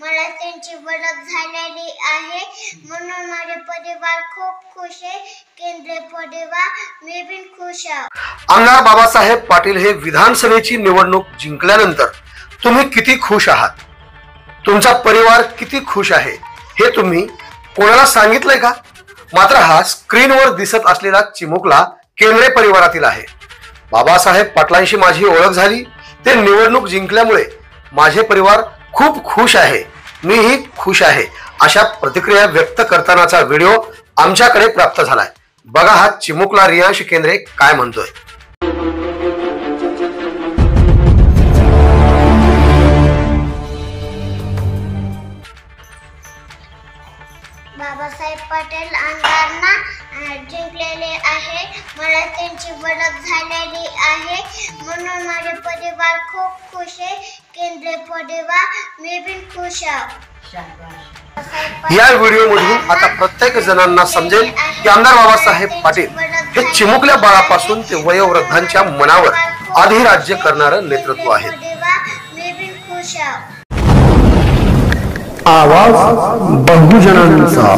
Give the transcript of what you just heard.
मला त्यांची ओळख झालेली आहे म्हणून माझे परिवार खूप खुश आहे. केंद्रीय परिवार मी पण खुश आहे. आमदार बाबासाहेब पाटील हे विधानसभेची निवडणूक जिंकल्यानंतर तुम्ही किती खुश आहात, तुमचा परिवार किती खुश आहे हे तुम्ही कोणाला सांगितलंय का? मात्र हा स्क्रीनवर दिसत असलेला चिमुकला केंद्रे परिवारातील आहे. बाबासाहेब पाटलांशी माझी ओळख झाली, ते निवडणूक जिंकल्यामुळे माझे परिवार खूप खुश आहे, मीही खुश आहे, अशा प्रतिक्रिया व्यक्त करतानाचा व्हिडिओ आमच्याकडे प्राप्त झालाय. बघा हा चिमुकला रियांश केंद्रे काय म्हणतोय. बाबासाहेब पाटील आमदारांना जिंकलेले आहे. मला त्यांची ओळख झालेली आहे म्हणून माझे परिवार खूप खुश आहे. केंद्रीय परिवार मी पण खुश आहे. या व्हिडिओमधून आता प्रत्येक जणांना समजेल की आमदार बाबासाहेब पाटील हे चिमुकल्या बाळापासून ते वयोवृद्धांच्या मनावर अधिराज्य करणारं नेतृत्व आहे. मी पण खुश आहे. आवाज बहुजनांचा.